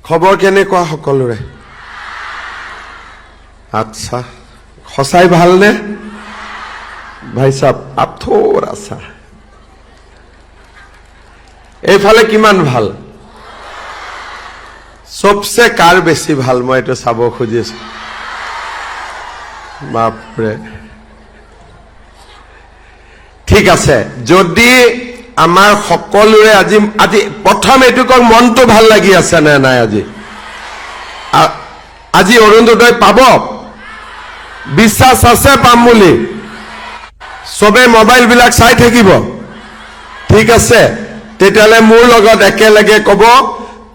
খবৰ কেনেকুৱা সকলোৰে আচ্ছা সঁচাই ভালনে ভাই সাহেব আপ থোড়া সা এইফালে কিমান ভাল সবসে কাৰ বেছি ভাল মই এটা চাব খুজিছো বাপৰে ঠিক আছে যদি আমাৰ সকলোৰে আজি প্ৰথম এটো কক মনটো ভাল লাগি আছে না নাই আজি অৰুণোদয় পাব বিশ্বাস আছে পাম বুলি সবে মোবাইল বিলাক চাই থাকিব ঠিক আছে তেতিয়ালে মোৰ লগত একেলগে কব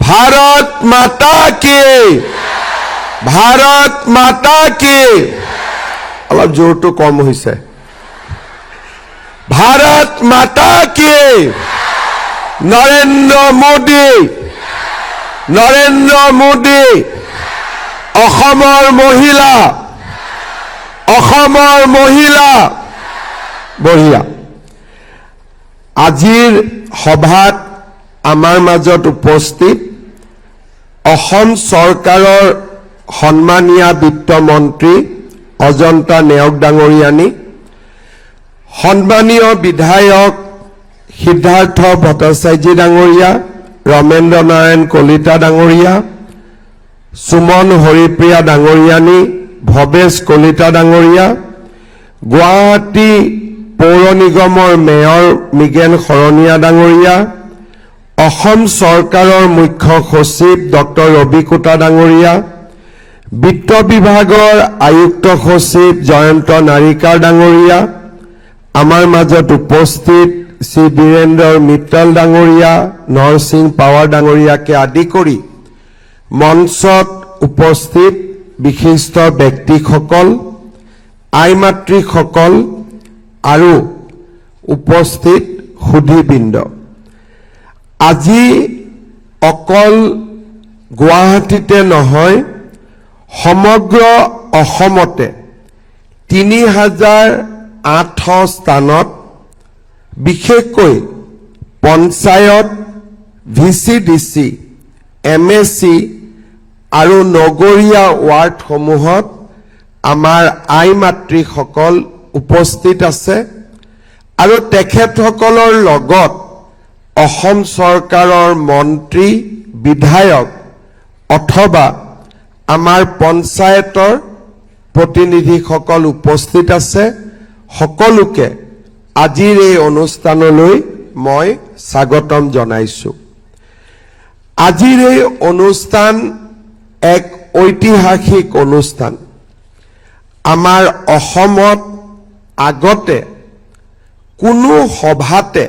ভাৰত মাতা কি অলপ জোৰটো কম হৈছে ভাৰত মাতা কি নৰেন্দ্ৰ মোদী অসমৰ মহিলা বঢ়িয়া আজিৰ সভাত আমাৰ মাজত উপস্থিত অসম চৰকাৰৰ সন্মানীয় বিত্তমন্ত্ৰী অজন্তা নেওগ ডাঙৰীয়ানী সন্মানীয় বিধায়ক সিদ্ধাৰ্থ ভট্টাচাৰ্য ডাঙৰীয়া ৰমেন্দ্ৰ নাৰায়ণ কলিতা ডাঙৰীয়া সুমন হৰিপ্ৰিয়া ডাঙৰীয়ানী ভৱেশ কলিতা ডাঙৰীয়া গুৱাহাটী পৌৰ নিগমৰ মেয়ৰ মিগেন শৰণীয়া ডাঙৰীয়া অসম চৰকাৰৰ মুখ্য সচিব ডক্টৰ ৰবি কোটা ডাঙৰীয়া বিত্ত বিভাগৰ আয়ুক্ত সচিব জয়ন্ত নাৰিকাৰ ডাঙৰীয়া আমাৰ মাজত উপস্থিত শ্ৰী বীৰেন্দ্ৰ মিত্তল ডাঙৰীয়া নৰসিং পাৱাৰ ডাঙৰীয়াকে আদি কৰি মঞ্চত উপস্থিত বিশিষ্ট ব্যক্তিসকল আই মাতৃসকল আৰু উপস্থিত সুধীবৃন্দ আজি অকল গুৱাহাটীতে নহয় সমগ্ৰ অসমতে ৩,৮০০ স্থানত বিশেষকৈ পঞ্চায়ত ভিচিডিচি এমএসি আৰু নগৰীয়া ৱাৰ্ডসমূহত আমাৰ আই মাতৃসকল উপস্থিত আছে আৰু তেখেতসকলৰ লগত অসম চৰকাৰৰ মন্ত্ৰী বিধায়ক অথবা আমাৰ পঞ্চায়তৰ প্ৰতিনিধিসকল উপস্থিত আছে সকলোকে আজিৰ এই অনুষ্ঠানলৈ মই স্বাগতম জনাইছো আজিৰ এই অনুষ্ঠান এক ঐতিহাসিক অনুষ্ঠান আমাৰ অসমত আগতে কোনো সভাতে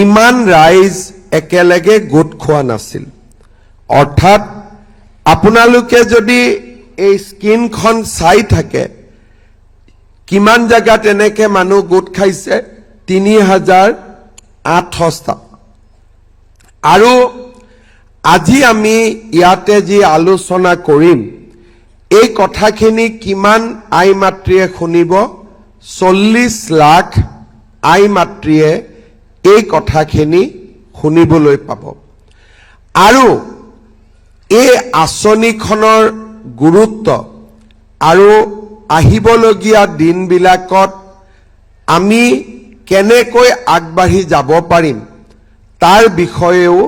ইমান ৰাইজ একেলগে গোট খোৱা নাছিল অৰ্থাৎ আপোনালোকে যদি এই স্ক্ৰীনখন চাই থাকে কিমান জায়গাত এনেকে মানুহ গোট খাইছে ৩,৮০০টা আৰু আজি আমি ইয়াতে যি আলোচনা কৰিম এই কথাখিনি কিমান আই মাতৃয়ে শুনিব ৪০ লাখ আই মাতৃয়ে এই কথাখিনি শুনিবলৈ পাব আৰু এই আঁচনিখনৰ গুৰুত্ব আৰু আহিবলগীয়া দিনবিলাকত আমি কেনেকৈ আগবাঢ়ি যাব পাৰিম তাৰ বিষয়েও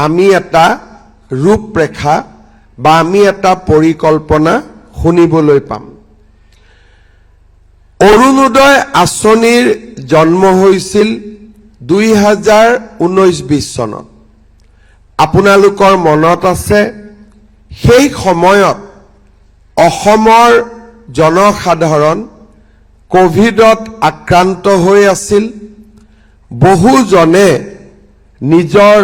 আমি এটা ৰূপৰেখা বা আমি এটা পৰিকল্পনা শুনিবলৈ পাম অৰুণোদয় আঁচনিৰ জন্ম হৈছিল ২০১৯-২০ চনত আপোনালোকৰ মনত আছে সেই সময়ত অসমৰ জনসাধাৰণ কোভিডত আক্ৰান্ত হৈ আছিল বহুজনে নিজৰ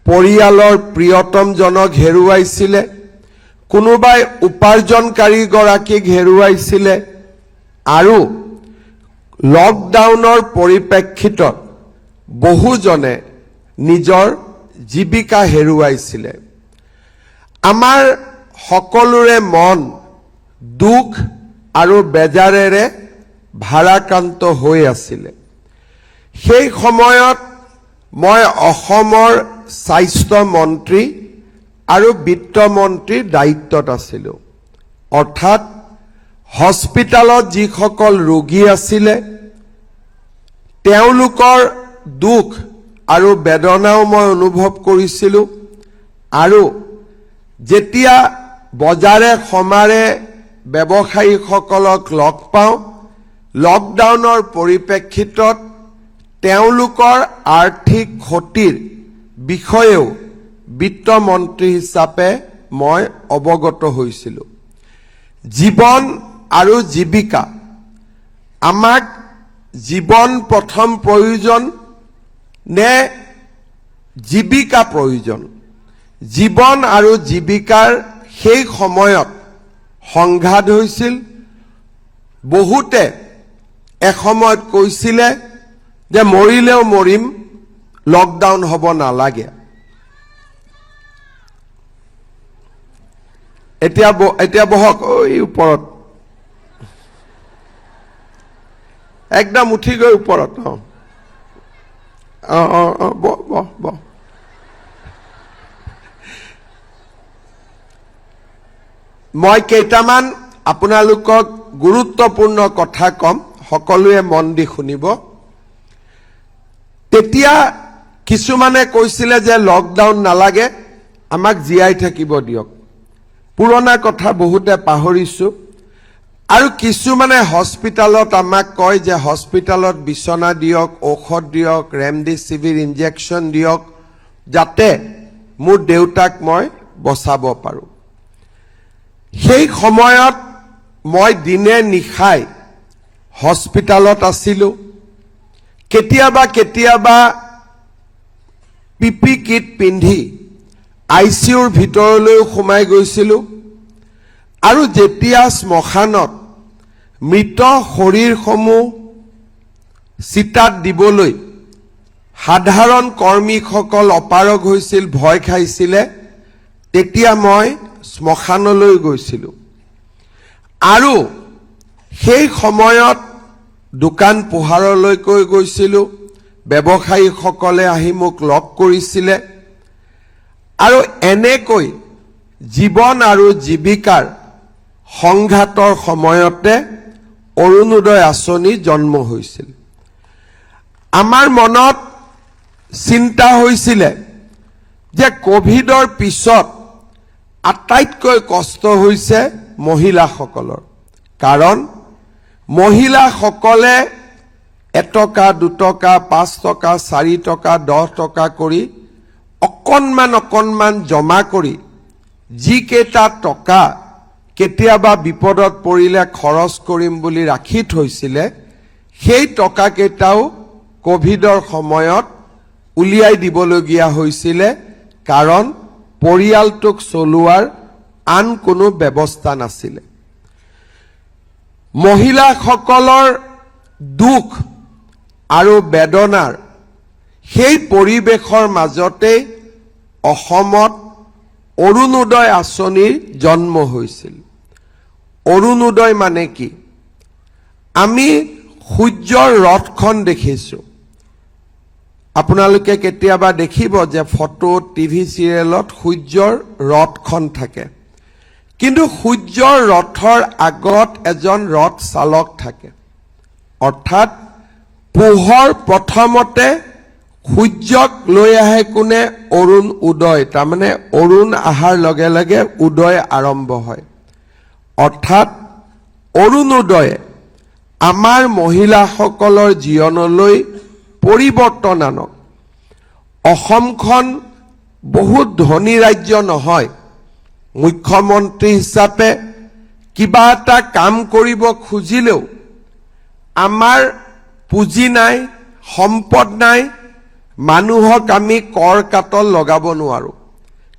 পৰিয়ালৰ প্ৰিয়তমজনক হেৰুৱাইছিল কোনোবাই উপাৰ্জনকাৰী গৰাকীক হেৰুৱাইছিল আৰু লকডাউনৰ পৰিপ্ৰেক্ষিতত বহুজনে নিজৰ জীৱিকা হেৰুৱাইছিল আমাৰ সকলোৰে মন দুখ আৰু বেজাৰেৰে ভাৰাক্ৰান্ত হৈ আছিল সেই সময়ত মই অসমৰ স্বাস্থ্য মন্ত্ৰী আৰু বিত্তমন্ত্ৰীৰ দায়িত্বত আছিলোঁ। অৰ্থাৎ হস্পিটালত যিসকল ৰোগী আছিলে তেওঁলোকৰ দুখ আৰু বেদনাও মই অনুভৱ কৰিছিলোঁ। আৰু যেতিয়া বজাৰে সমাৰে ব্যৱসায়ীসকলক লগ পাওঁ, লকডাউনৰ পৰিপ্ৰেক্ষিতত তেওঁলোকৰ আৰ্থিক ক্ষতিৰ বিষয়েও বিত্তমন্ত্ৰী হিচাপে মই অৱগত হৈছিলোঁ। জীৱন আৰু জীৱিকা, আমাক জীৱন প্ৰথম প্ৰয়োজন নে জীৱিকা প্ৰয়োজন? জীৱন আৰু জীৱিকাৰ সেই সময়ত সংঘাত হৈছিল। বহুতে এসময়ত কৈছিলে যে মৰিলেও মৰিম, লকডাউন হ'ব নালাগে। এতিয়া বহক এই ওপৰত, একদম উঠি গৈ ওপৰত। বহ। মই কেইটামান আপোনালোকক গুৰুত্বপূৰ্ণ কথা কম, সকলোৱে মন দি শুনিব। তেতিয়া কিছুমানে কৈছিলে যে লকডাউন নালাগে, আমাক জীয়াই থাকিব দিয়ক। পুৰণা কথা বহুতে পাহৰিছো। আৰু কিছুমানে হস্পিটালত আমাক কয় যে হস্পিটালত বিচনা দিয়ক, ঔষধ দিয়ক, ৰেমডিচিভিৰ ইনজেকশ্যন দিয়ক, যাতে মোৰ দেউতাক মই বচাব পাৰোঁ। সেই সময়ত মই দিনে নিশাই হস্পিটালত আছিলোঁ। কেতিয়াবা পিপি কিট পিন্ধি ICUৰ ভিতৰলৈও সোমাই গৈছিলোঁ। আৰু যেতিয়া শ্মশানত মৃত শৰীৰসমূহ চিতাত দিবলৈ সাধাৰণ কৰ্মীসকল অপাৰগ হৈছিল, ভয় খাইছিলে, তেতিয়া মই শ্মশানলৈ গৈছিলোঁ। আৰু সেই সময়ত দোকান পোহাৰলৈকৈ গৈছিলোঁ। ব্যৱসায়ীসকলে আহি মোক লগ কৰিছিলে। আৰু এনেকৈ জীৱন আৰু জীৱিকাৰ সংঘাতৰ সময়তে অৰুণোদয় আঁচনি জন্ম হৈছিল। আমাৰ মনত চিন্তা হৈছিলে যে কোভিডৰ পিছত আটাইতকৈ কষ্ট হৈছে মহিলাসকলৰ। কাৰণ মহিলাসকলে এটকা, দুটকা, 5 টকা, 4 টকা, 10 টকা কৰি অকণমান জমা কৰি যিকেইটা টকা কেতিয়াবা বিপদত পৰিলে খৰচ কৰিম বুলি ৰাখি থৈছিলে, সেই টকাকেইটাও কোভিডৰ সময়ত উলিয়াই দিবলগীয়া হৈছিলে। কাৰণ পৰিয়ালটোক চলোৱাৰ আন কোনো ব্যৱস্থা নাছিলে। মহিলাসকলৰ দুখ আৰু বেদনাৰ সেই পৰিৱেশৰ মাজতেই অসমত অৰুণোদয় আঁচনিৰ জন্ম হৈছিল। অৰুণোদয় মানে কি? আমি সূৰ্যৰ ৰথখন দেখিছোঁ। আপোনালোকে কেতিয়াবা দেখিব যে ফটো, টিভি চিৰিয়েলত সূৰ্যৰ ৰথখন থাকে। কিন্তু সূৰ্যৰ ৰথৰ আগত এজন ৰথ চালক থাকে। অৰ্থাৎ পোহৰ প্ৰথমতে সূৰ্যক লৈ আহে কোনে? অৰুণ উদয়। তাৰমানে অৰুণ অহাৰ লগে লগে উদয় আৰম্ভ হয়। অৰ্থাৎ অৰুণোদয়ে আমাৰ মহিলাসকলৰ জীৱনলৈ পৰিৱৰ্তন আনক। অসমখন বহুত ধনী ৰাজ্য নহয়। মুখ্যমন্ত্ৰী হিচাপে কিবা এটা কাম কৰিব খুজিলেও আমাৰ পুঁজি নাই, সম্পদ নাই, মানুহক আমি কৰ কাটল লগাব নোৱাৰোঁ।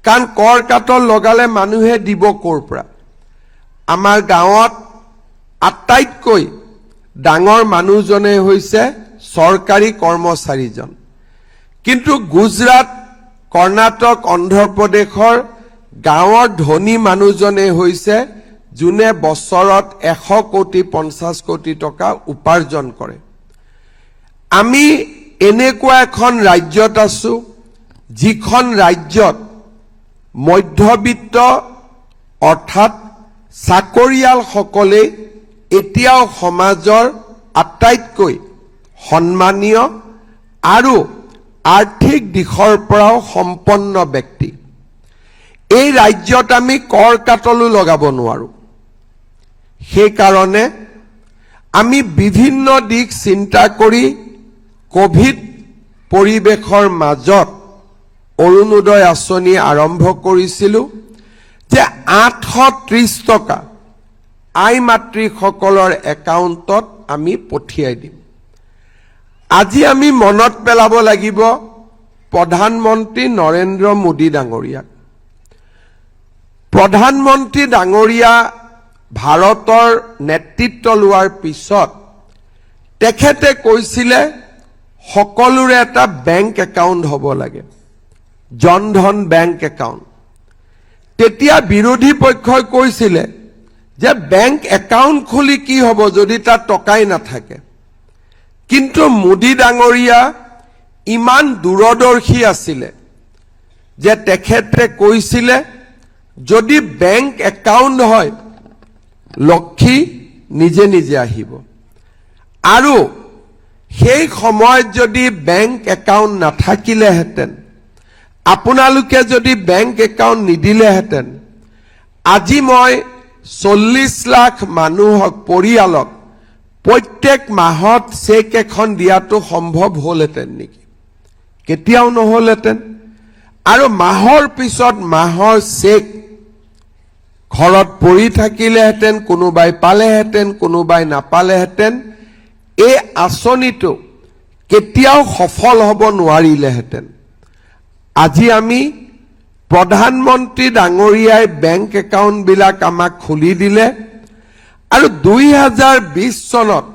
কাৰণ কৰ কাটল লগালে মানুহে দিব ক'ৰ পৰা? আমাৰ গাঁৱত আটাইতকৈ ডাঙৰ মানুহজনে হৈছে চৰকাৰী কৰ্মচাৰীজন। কিন্তু গুজৰাট, কৰ্ণাটক, অন্ধ্ৰপ্ৰদেশৰ গাঁৱৰ ধনী মানুহজনে হৈছে যোনে বছৰত 100 কোটি 50 কোটি টকা উপাৰ্জন কৰে। আমি এনেকুৱা এখন ৰাজ্যত আছো যিখন ৰাজ্যত মধ্যবিত্ত অৰ্থাৎ চাকৰিয়ালসকলে এতিয়াও সমাজৰ আটাইতকৈ সন্মানীয় আৰু আৰ্থিক দিশৰ পৰাও সম্পন্ন ব্যক্তি। এই ৰাজ্যত আমি কৰ কাটলো লগাব নোৱাৰো। সেইকাৰণে আমি বিভিন্ন দিশ চিন্তা কৰি কোভিড পৰিৱেশৰ মাজত অৰুণোদয় আঁচনি আৰম্ভ কৰিছিলোঁ যে 830 টকা আই মাতৃসকলৰ একাউণ্টত আমি পঠিয়াই দিম। আজি আমি মনত পেলাব লাগিব প্ৰধানমন্ত্ৰী নৰেন্দ্ৰ মোদী ডাঙৰীয়াক। প্ৰধানমন্ত্ৰী ডাঙৰীয়া ভাৰতৰ নেতৃত্ব লোৱাৰ পিছত তেখেতে কৈছিলে সকলোৰে এটা বেংক একাউণ্ট হ'ব লাগে, জনধন বেংক একাউণ্ট। তেতিয়া বিৰোধী পক্ষই কৈছিলে যে বেংক একাউণ্ট খুলি কি হ'ব যদি তাত টকাই নাথাকে। কিন্তু মোদী ডাঙৰীয়া ইমান দূৰদৰ্শী আছিলে যে তেখেতে কৈছিলে যদি বেংক একাউণ্ট হয় লক্ষী নিজে নিজে আহিব। আৰু সেই সময়ত যদি বেংক একাউণ্ট নাথাকিলেহেঁতেন, আপোনালোকে যদি বেংক একাউণ্ট নিদিলেহেঁতেন, আজি মই 40 লাখ মানুহক পৰিয়ালক প্ৰত্যেক মাহত চেক এখন দিয়াটো সম্ভৱ হ'লহেঁতেন নেকি? কেতিয়াও নহ'লহেঁতেন। আৰু মাহৰ পিছত মাহৰ চেক ঘৰত পৰি থাকিলেহেঁতেন, কোনোবাই পালেহেঁতেন, কোনোবাই নাপালেহেঁতেন। এই আঁচনিটো কেতিয়াও সফল হ'ব নোৱাৰিলেহেঁতেন। আজি আমি প্ৰধানমন্ত্ৰী ডাঙৰীয়াই বেংক একাউণ্টবিলাক আমাক খুলি দিলে আৰু 2020 চনত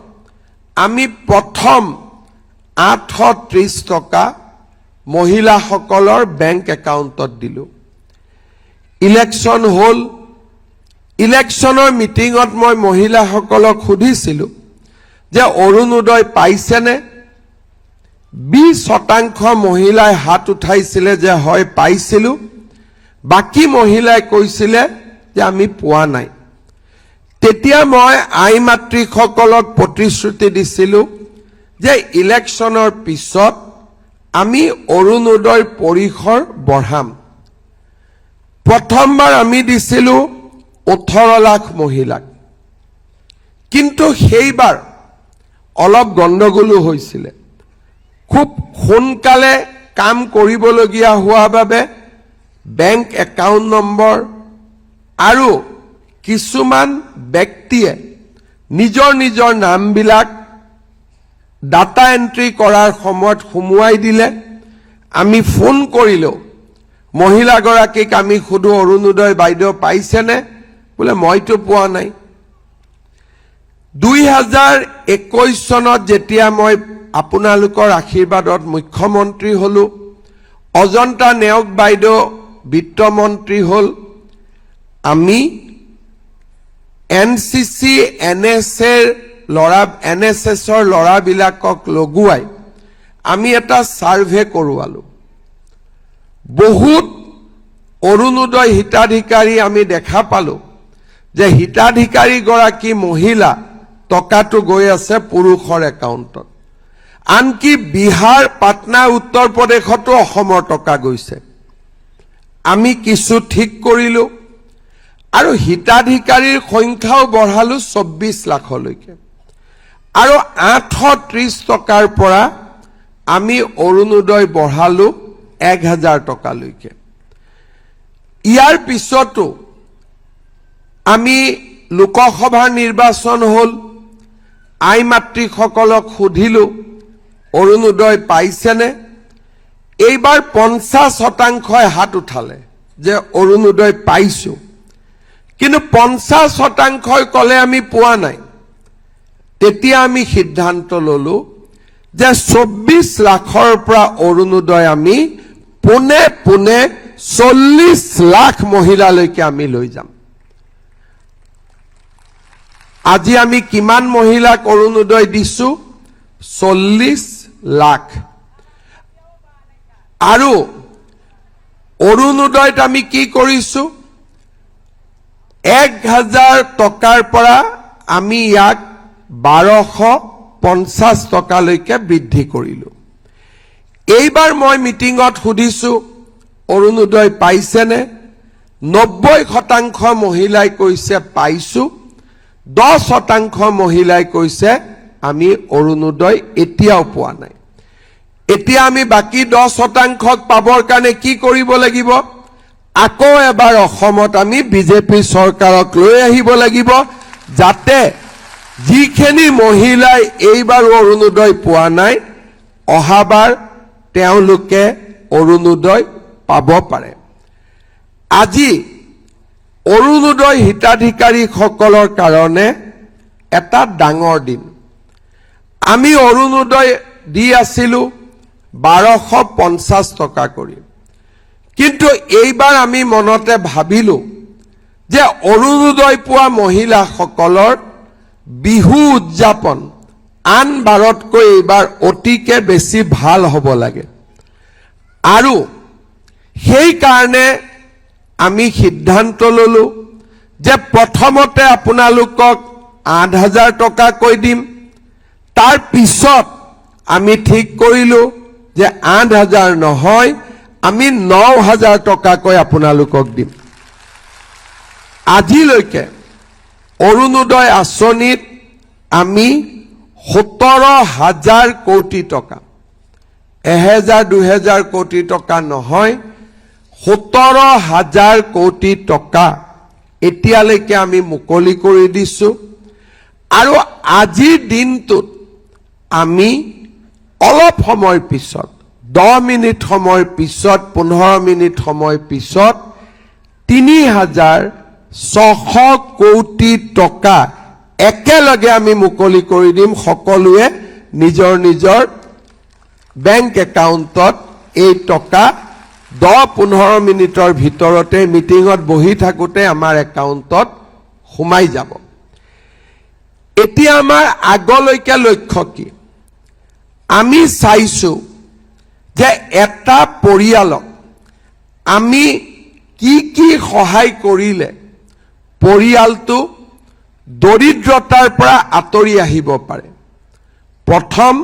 আমি প্ৰথম 830 টকা মহিলাসকলৰ বেংক একাউণ্টত দিলোঁ। ইলেকশ্যন হ'ল, ইলেকশ্যনৰ মিটিঙত মই মহিলাসকলক সুধিছিলোঁ যে অৰুণোদয় পাইছেনে? 20% মহিলাই হাত উঠাইছিলে যে হয় পাইছিলোঁ। বাকী মহিলাই কৈছিলে যে আমি পোৱা নাই। তেতিয়া মই আই মাতৃসকলক প্ৰতিশ্ৰুতি দিছিলোঁ যে ইলেকশ্যনৰ পিছত আমি অৰুণোদয় পৰিসৰ বঢ়াম। প্ৰথমবাৰ আমি দিছিলোঁ 18 লাখ মহিলাক। কিন্তু সেইবাৰ অলপ গণ্ডগোলো হৈছিলে। খুব সোনকালে কাম কৰিবলগীয়া হোৱা বাবে বেংক একাউণ্ট নম্বৰ আৰু কিছুমান ব্যক্তিয়ে নিজৰ নিজৰ নামবিলাক ডাটা এন্ট্ৰি কৰাৰ সময়ত সুমুৱাই দিলে। আমি ফোন কৰিলোঁ মহিলাগৰাকীক, আমি সুধো অৰুণোদয় বাইদেউ পাইছেনে? বোলে মইতো পোৱা নাই। 2021 চনত যেতিয়া মই আপোনালোকৰ আশীৰ্বাদত মুখ্যমন্ত্ৰী হ'লো, অজন্তা নেওগ বাইদেউ বিত্তমন্ত্ৰী হ'ল, আমি NCC NSSৰ ল'ৰাবিলাকক লগোৱাই আমি এটা ছাৰ্ভে কৰোৱালোঁ। বহুত অৰুণোদয় হিতাধিকাৰী আমি দেখা পালোঁ যে হিতাধিকাৰীগৰাকী মহিলা, টকাটো গৈ আছে পুৰুষৰ একাউণ্টত। আনকি বিহাৰ, পাটনা, উত্তৰ প্ৰদেশতো অসমৰ টকা গৈছে। আমি কিছু ঠিক কৰিলোঁ আৰু হিতাধিকাৰীৰ সংখ্যাও বঢ়ালোঁ 24 লাখলৈকে। আৰু 830 টকাৰ পৰা আমি অৰুণোদয় বঢ়ালোঁ 1000 টকালৈকে। ইয়াৰ পিছতো আমি লোকসভাৰ নিৰ্বাচন হ'ল, আই মাতৃসকলক সুধিলোঁ অৰুণোদয় পাইছেনে? এইবাৰ 50% হাত উঠালে যে অৰুণোদয় পাইছোঁ। কিন্তু 50% ক'লে আমি পোৱা নাই। তেতিয়া আমি সিদ্ধান্ত ল'লোঁ যে 24 লাখৰ পৰা অৰুণোদয় আমি পোনে পোনে 40 লাখ মহিলালৈকে আমি লৈ যাম। আজি আমি কিমান মহিলাক অৰুণোদয় দিছোঁ? 40 লাখ। আৰু অৰুণোদয়ত আমি কি কৰিছো 1000 টকাৰ পৰা আমি ইয়াক 1250 টকালৈকে বৃদ্ধি কৰিলো এইবাৰ মই মিটিঙত সুধিছো অৰুণোদয় পাইছেনে 90% মহিলাই কৈছে পাইছো 10% মহিলাই কৈছে আমি অৰুণোদয় এতিয়াও পোৱা নাই এতিয়া আমি বাকি 10%ক পাবৰ কাৰণে কি কৰিব লাগিব আকৌ এবাৰ অসমত আমি বিজেপি চৰকাৰক লৈ আহিব লাগিব যাতে যিখিনি মহিলাই এইবাৰ অৰুণোদয় পোৱা নাই অহাবাৰ তেওঁলোকে অৰুণোদয় পাব পাৰে আজি অৰুণোদয় হিতাধিকাৰীসকলৰ কাৰণে এটা ডাঙৰ দিন আমি অৰুণোদয় দি আছিলো 1250 টকা কৰি কিন্তু এইবাৰ আমি মনতে ভাবিলো যে অৰুণোদয় পোৱা মহিলাসকলৰ বিহু উদযাপন আন বাৰতকৈ এইবাৰ অতিকে বেছি ভাল হ'ব লাগে আৰু সেই কাৰণে আমি সিদ্ধান্ত ললো যে প্ৰথমতে আপোনালোকক 8000 টকা কৈ দিম তাৰ পিছত আমি ঠিক কৰিলো যে 8000 নহয় আমি 9000 টকা কৈ আপোনালোকক দিম আজিলৈকে অৰুণোদয় আঁচনিত আমি 17000 কোটি টকা 1000-2000 কোটি টকা নহয় 17000 কোটি টকা এতিয়ালৈকে আমি মুকলি কৰি দিছো আৰু আজিৰ দিনটোত আমি অলপ সময় পিছত 10 মিনিট সময় পিছত 15 মিনিট সময় পিছত 3600 কোটি টকা একেলগে আমি মুকলি কৰি দিম সকলোৱে নিজৰ নিজৰ বেংক একাউণ্টত এই টকা 10-15 মিনিটৰ ভিতৰতে মিটিঙত বহি থাকোতে আমাৰ একাউণ্টত সোমাই যাব এতিয়া আমাৰ আগলৈকে লক্ষ্য কি আমি চাইছো যে এটা পৰিয়ালক আমি কি কি সহায় কৰিলে পৰিয়ালটো দৰিদ্ৰতাৰ পৰা আঁতৰি আহিব পাৰে প্ৰথম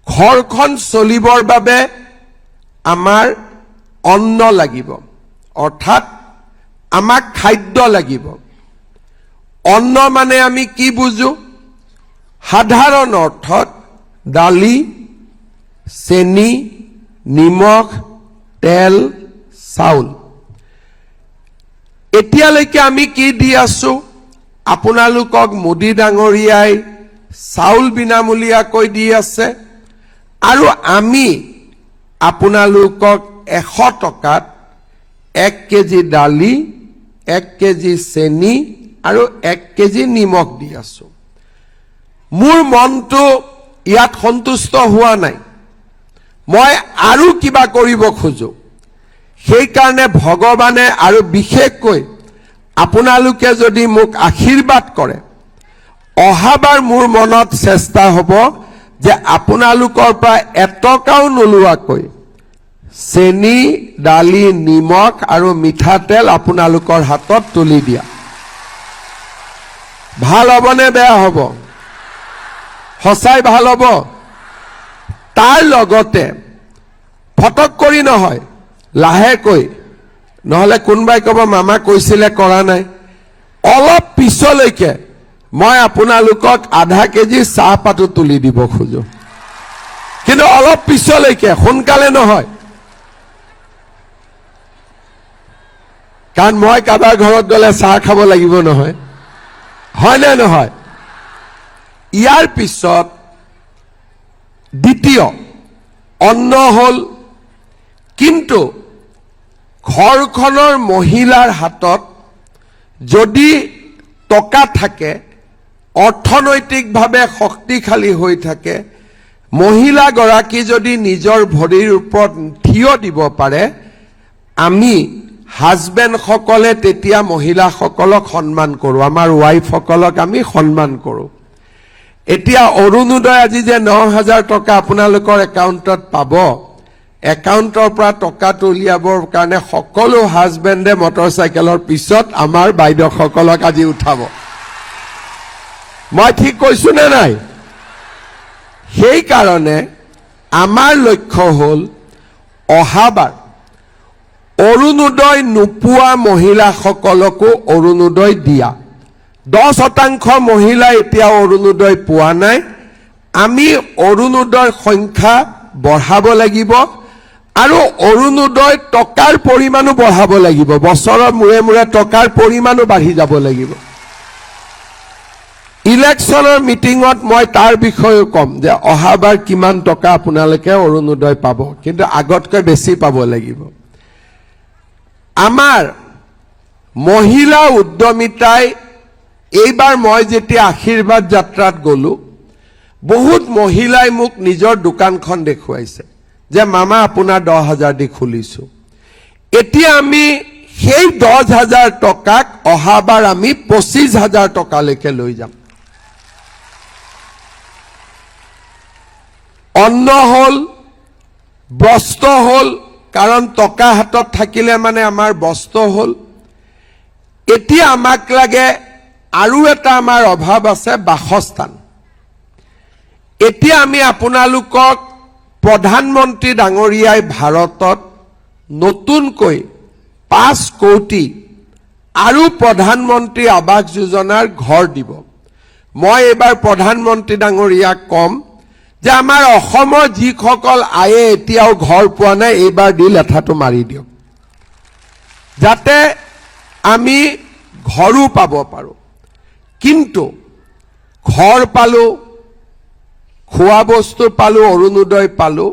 ঘৰখন চলিবৰ বাবে আমাৰ অন্ন লাগিব অৰ্থাৎ আমাক খাদ্য লাগিব অন্ন মানে আমি কি বুজো সাধাৰণ অৰ্থত দালি চেনি নিমখ তেল চাউল এতিয়ালৈকে আমি কি দি আছো আপোনালোকক মোদী ডাঙৰীয়াই চাউল বিনামূলীয়াকৈ দি আছে আৰু আমি আপোনালোকক 100 টকাত 1 কেজি দালি 1 কেজি চেনি আৰু 1 কেজি নিমখ দি আছো মোৰ মনটো ইয়াত সন্তুষ্ট হোৱা নাই মই আৰু কিবা কৰিব খোজো সেই কাৰণে ভগৱানে আৰু বিশেষকৈ আপোনালোকে যদি মোক আশীৰ্বাদ কৰে অহাবাৰ মোৰ মনত চেষ্টা হ'ব যে আপোনালোকৰ পৰা এটকাও নোলোৱাকৈ চেনি দালি নিমখ আৰু মিঠাতেল আপোনালোকৰ হাতত তুলি দিয়া ভাল হ'বনে বেয়া হ'ব সঁচাই ভাল হ'ব তাৰ লগতে ফটক কৰি নহয় লাহেকৈ নহলে কোনবাই ক'ব মামা কৈছিলে কৰা নাই অলপ পিছলৈকে মই আপোনালোকক আধা কেজি চাহপাতো তুলি দিব খোজো কিন্তু অলপ পিছলৈকে সোনকালে নহয় কাৰণ মই কাবাৰ ঘৰত গলে চাহ খাব লাগিব নহয় হয় নে নহয় ইয়াৰ পিছত দ্বিতীয় অন্ন হল কিন্তু ঘৰখনৰ মহিলাৰ হাতত যদি টকা থাকে অৰ্থনৈতিকভাৱে শক্তিশালী হৈ থাকে মহিলা গৰাকী যদি নিজৰ ভৰিৰ ওপৰত থিয় দিব পাৰে আমি হাজবেণ্ড সকলে তেতিয়া মহিলাসকলক সন্মান কৰো আমাৰ ওয়াইফ সকলক আমি সন্মান কৰো এতিয়া অৰুণোদয় আজি যে 9000 টকা আপোনালোকৰ একাউণ্টত পাব একাউণ্টৰ পৰা টকাটো উলিয়াবৰ কাৰণে সকলো হাজবেণ্ডে মটৰচাইকেলৰ পিছত আমাৰ বাইদেউসকলক আজি উঠাব। মই ঠিক কৈছো নে নাই? সেইকাৰণে আমাৰ লক্ষ্য হ'ল অহাবাৰ অৰুণোদয় নোপোৱা মহিলাসকলকো অৰুণোদয় দিয়া। 10% মহিলা এতিয়াও অৰুণোদয় পোৱা নাই। আমি অৰুণোদয়ৰ সংখ্যা বঢ়াব লাগিব আৰু অৰুণোদয় টকাৰ পৰিমাণো বঢ়াব লাগিব। বছৰৰ মূৰে মূৰে টকাৰ পৰিমাণো বাঢ়ি যাব লাগিব। ইলেকশ্যনৰ মিটিঙত মই তাৰ বিষয়েও ক'ম যে অহাবাৰ কিমান টকা আপোনালোকে অৰুণোদয় পাব, কিন্তু আগতকৈ বেছি পাব লাগিব। আমাৰ মহিলা উদ্যমিতাই এইবাৰ মই যেতিয়া আশীৰ্বাদ যাত্ৰাত গ'লো, বহুত মহিলাই মোক নিজৰ দোকানখন দেখুৱাইছে যে মামা আপোনাৰ 10,000 দি খুলিছো। এতিয়া আমি সেই 10,000 টকাক অহাবাৰ আমি 25,000 টকালৈকে লৈ যাম। অন্ন হ'ল, বস্ত্ৰ হ'ল, কাৰণ টকা হাতত থাকিলে মানে আমাৰ বস্ত্ৰ হ'ল। এতিয়া আমাক লাগে আৰু এটা আমাৰ অভাৱ আছে, বাসস্থান। এতিয়া আমি আপোনালোকক প্ৰধানমন্ত্ৰী ডাঙৰীয়াই ভাৰতত নতুনকৈ 5 কোটি আৰু প্ৰধানমন্ত্ৰী আৱাস যোজনাৰ ঘৰ দিব। মই এইবাৰ প্ৰধানমন্ত্ৰী ডাঙৰীয়াক ক'ম যে আমাৰ অসমৰ যিসকল আয়ে এতিয়াও ঘৰ পোৱা নাই, এইবাৰ দি লেঠাটো মাৰি দিয়ক, যাতে আমি ঘৰো পাব পাৰোঁ। কিন্তু ঘৰ পালোঁ, খোৱা বস্তু পালোঁ, অৰুণোদয় পালোঁ।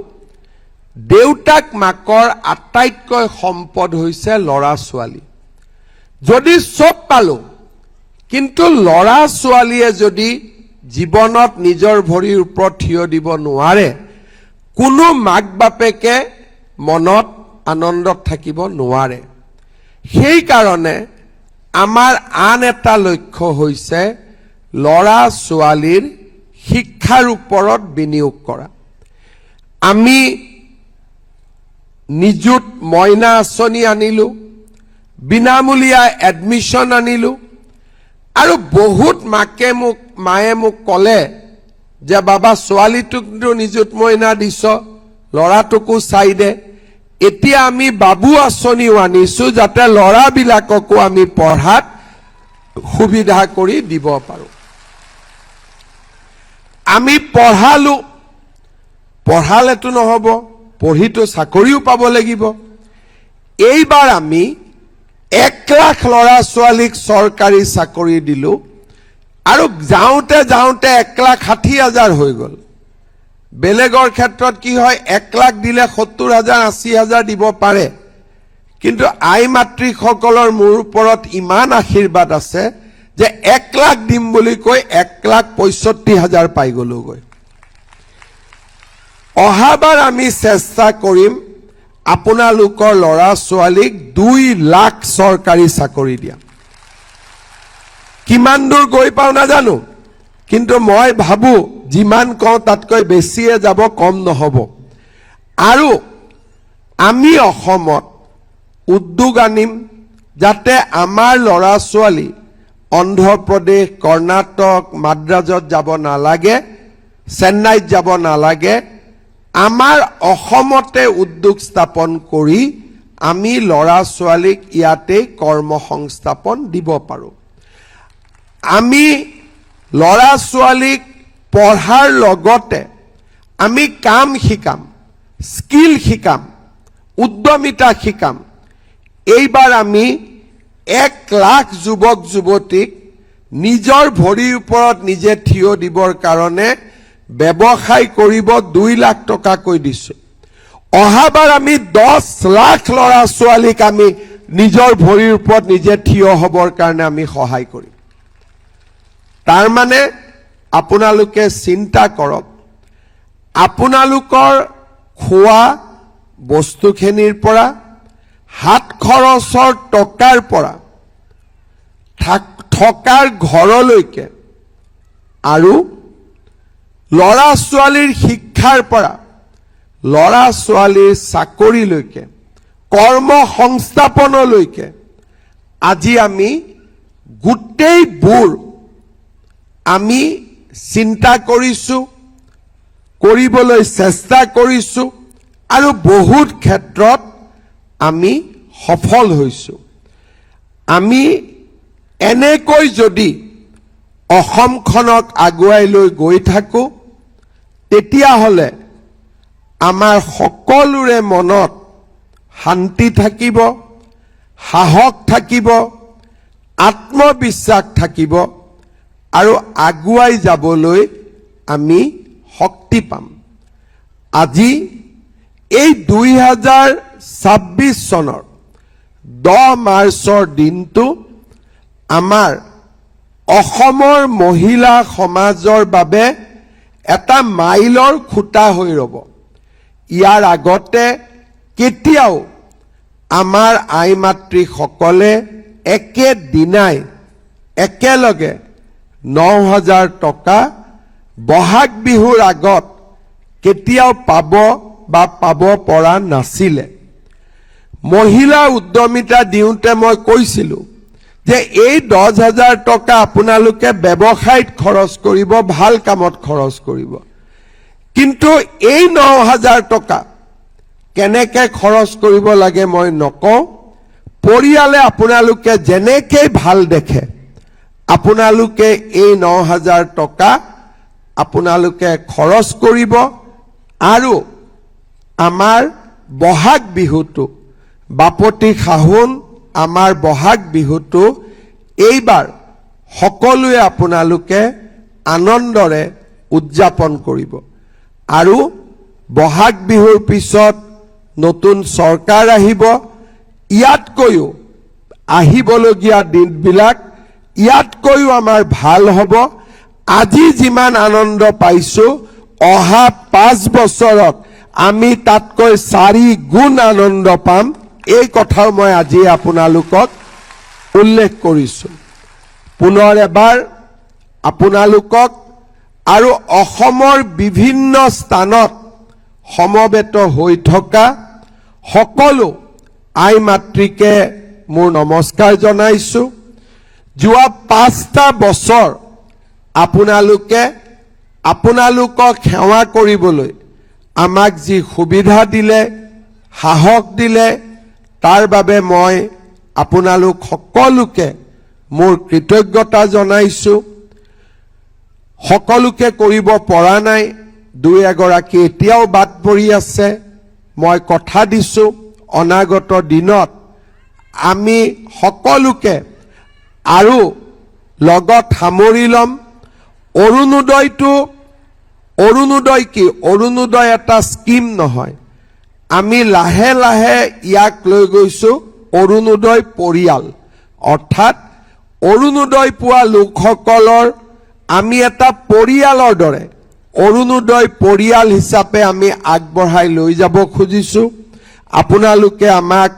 দেউতাক মাকৰ আটাইতকৈ সম্পদ হৈছে ল'ৰা ছোৱালী। যদি চব পালোঁ, কিন্তু ল'ৰা ছোৱালীয়ে যদি জীৱনত নিজৰ ভৰিৰ ওপৰত থিয় দিব নোৱাৰে, কোনো মাক বাপেকে মনত আনন্দত থাকিব নোৱাৰে। সেইকাৰণে আমাৰ আন এটা লক্ষ্য হৈছে ল'ৰা ছোৱালীৰ শিক্ষাৰ ওপৰত বিনিয়োগ কৰা। আমি নিযুত মইনা আঁচনি আনিলোঁ, বিনামূলীয়া এডমিশ্যন আনিলোঁ, আৰু বহুত মায়ে মোক ক'লে যে বাবা ছোৱালীটোকতো নিযুত মইনা দিছ, ল'ৰাটোকো চাই দে। এতিয়া আমি বাবু আঁচনিও আনিছোঁ যাতে ল'ৰাবিলাককো আমি পঢ়াত সুবিধা কৰি দিব পাৰোঁ। আমি পঢ়ালেতো নহ'ব, পঢ়িতো চাকৰিও পাব লাগিব। এইবাৰ আমি 1 লাখ ল'ৰা ছোৱালীক চৰকাৰী চাকৰি দিলোঁ, আৰু যাওঁতে যাওঁতে 1,60,000 হৈ গ'ল। বেলেগৰ ক্ষেত্ৰত কি হয়, 1 লাখ দিলে 70,000 80,000 দিব পাৰে, কিন্তু আই মাতৃসকলৰ মোৰ ওপৰত ইমান আশীৰ্বাদ আছে যে 1 লাখ দিম বুলি কৈ 1,65,000 পাই গ'লোগৈ। অহাবাৰ আমি চেষ্টা কৰিম আপোনালোকৰ ল'ৰা ছোৱালীক 2 লাখ চৰকাৰী চাকৰি দিয়া। কিমান দূৰ গৈ পাওঁ নাজানো, কিন্তু মই ভাবোঁ যিমান কওঁ তাতকৈ বেছিয়ে যাব, কম নহ'ব। আৰু আমি অসমত উদ্যোগ আনিম যাতে আমাৰ ল'ৰা ছোৱালী অন্ধ্ৰপ্ৰদেশ, কৰ্ণাটক, মাদ্ৰাজত যাব নালাগে, চেন্নাইত যাব নালাগে। আমাৰ অসমতে উদ্যোগ স্থাপন কৰি আমি ল'ৰা ছোৱালীক ইয়াতে কৰ্মসংস্থাপন দিব পাৰোঁ। আমি ল'ৰা ছোৱালীক পঢ়াৰ লগতে আমি কাম শিকাম, স্কিল শিকাম, উদ্যমিতা শিকাম। এইবাৰ আমি 1 লাখ যুৱক যুৱতীক নিজৰ ভৰিৰ ওপৰত নিজে থিয় দিবৰ কাৰণে ব্যৱসায় কৰিব 2 লাখ টকাকৈ দিছোঁ। অহাবাৰ আমি 10 লাখ ল'ৰা ছোৱালীক আমি নিজৰ ভৰিৰ ওপৰত নিজে থিয় হ'বৰ কাৰণে আমি সহায় কৰিম। তাৰ মানে আপোনালোকে চিন্তা কৰক, আপোনালোকৰ খোৱা বস্তুখিনিৰ পৰা, হাত খৰচৰ টকাৰ পৰা, থকাৰ ঘৰলৈকে, আৰু ল'ৰা ছোৱালীৰ শিক্ষাৰ পৰা ল'ৰা ছোৱালীৰ চাকৰিলৈকে কৰ্ম সংস্থাপনলৈকে আজি আমি গোটেইবোৰ আমি চিন্তা কৰিছোঁ, কৰিবলৈ চেষ্টা কৰিছোঁ আৰু বহুত ক্ষেত্ৰত আমি সফল হৈছোঁ। আমি এনেকৈ যদি অসমখনক আগুৱাই লৈ গৈ থাকোঁ তেতিয়াহ'লে আমাৰ সকলোৰে মনত শান্তি থাকিব, সাহস থাকিব, আত্মবিশ্বাস থাকিব আৰু আগুৱাই যাবলৈ আমি শক্তি পাম। আজি এই 2026 চনৰ 10 মাৰ্চৰ দিনটো আমাৰ অসমৰ মহিলা সমাজৰ বাবে এটা মাইলৰ খুঁটা হৈ ৰ'ব। ইয়াৰ আগতে কেতিয়াও আমাৰ আই মাতৃসকলে একেদিনাই একেলগে 9,000 টকা বহাগ বিহুৰ আগত কেতিয়াও পাব বা পাব পৰা নাছিলে। মহিলা উদ্যমিতা দিওঁতে মই কৈছিলোঁ যে এই 10,000 টকা আপোনালোকে ব্যৱসায়ত খৰচ কৰিব, ভাল কামত খৰচ কৰিব, কিন্তু এই 9,000 টকা কেনেকৈ খৰচ কৰিব লাগে মই নকওঁ। পৰিয়ালে আপোনালোকে যেনেকৈ ভাল দেখে আপোনালোকে এই 9,000 টকা আপোনালোকে খৰচ কৰিব আৰু আমাৰ বহাগ বিহুটো বাপতি সাহোন আমাৰ বহাগ বিহুটো এইবাৰ সকলোৱে আপোনালোকে আনন্দৰে উদযাপন কৰিব। আৰু বহাগ বিহুৰ পিছত নতুন চৰকাৰ আহিব, ইয়াতকৈও আহিবলগীয়া দিনবিলাক ইয়াতকৈও আমাৰ ভাল হ'ব। আজি যিমান আনন্দ পাইছোঁ অহা 5 বছৰত আমি তাতকৈ 4 গুণ আনন্দ পাম। এই কথাও মই আজি আপোনালোকক উল্লেখ কৰিছোঁ। পুনৰ এবাৰ আপোনালোকক আৰু অসমৰ বিভিন্ন স্থানত সমবেত হৈ থকা সকলো আই মাতৃকে মোৰ নমস্কাৰ জনাইছোঁ। যোৱা 5টা বছৰ আপোনালোকক সেৱা কৰিবলৈ আমাক যি সুবিধা দিলে, সাহস দিলে, তাৰ বাবে মই আপোনালোক সকলোকে মোৰ কৃতজ্ঞতা জনাইছোঁ। সকলোকে কৰিব পৰা নাই, 2-এগৰাকী এতিয়াও বাদ পৰি আছে। মই কথা দিছোঁ অনাগত দিনত আমি সকলোকে আৰু লগত সামৰি ল'ম। অৰুণোদয় কি? অৰুণোদয় এটা স্কিম নহয়, আমি লাহে লাহে ইয়াক লৈ গৈছোঁ অৰুণোদয় পৰিয়াল। অৰ্থাৎ অৰুণোদয় পোৱা লোকসকলৰ আমি এটা পৰিয়ালৰ দৰে অৰুণোদয় পৰিয়াল হিচাপে আমি আগবঢ়াই লৈ যাব খুজিছোঁ। আপোনালোকে আমাক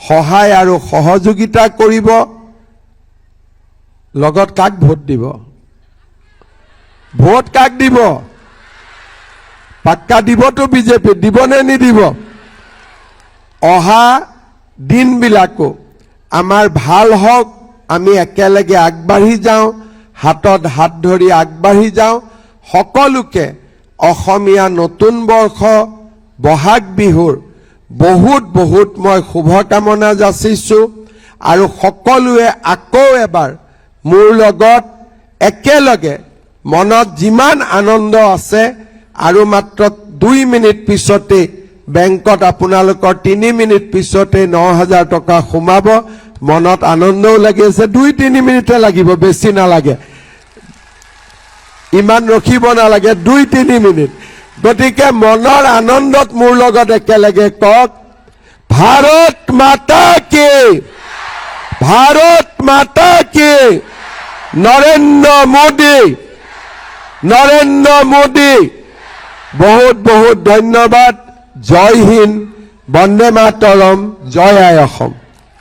সহায় আৰু সহযোগিতা কৰিব। লগত কাক ভোট দিব? ভোট কাক দিব? পাক্কা দিবতো বিজেপি, দিবনে নিদিব? অহা দিনবিলাকো আমাৰ ভাল হওক, আমি একেলগে আগবাঢ়ি যাওঁ, হাতত হাত ধৰি আগবাঢ়ি যাওঁ। সকলোকে অসমীয়া নতুন বৰ্ষ বহাগ বিহুৰ বহুত বহুত মই শুভকামনা যাচিছোঁ। আৰু সকলোৱে আকৌ এবাৰ মোৰ লগত একেলগে মনত যিমান আনন্দ আছে আৰু মাত্ৰ 2 মিনিট পিছতে বেংকত আপোনালোকৰ 3 মিনিট পিছতে 9,000 টকা সোমাব। মনত আনন্দও লাগি আছে, 2-3 মিনিটে লাগিব, বেছি নালাগে, ইমান ৰখিব নালাগে, 2-3 মিনিট। গতিকে মনৰ আনন্দত মোৰ লগত একেলগে কওক, ভাৰত মাতা কি, ভাৰত মাতা কি, নৰেন্দ্ৰ মোদী। বহুত বহুত ধন্যবাদ। জয় হিন্দ, বন্দে মাতৰম, জয় আই অসম।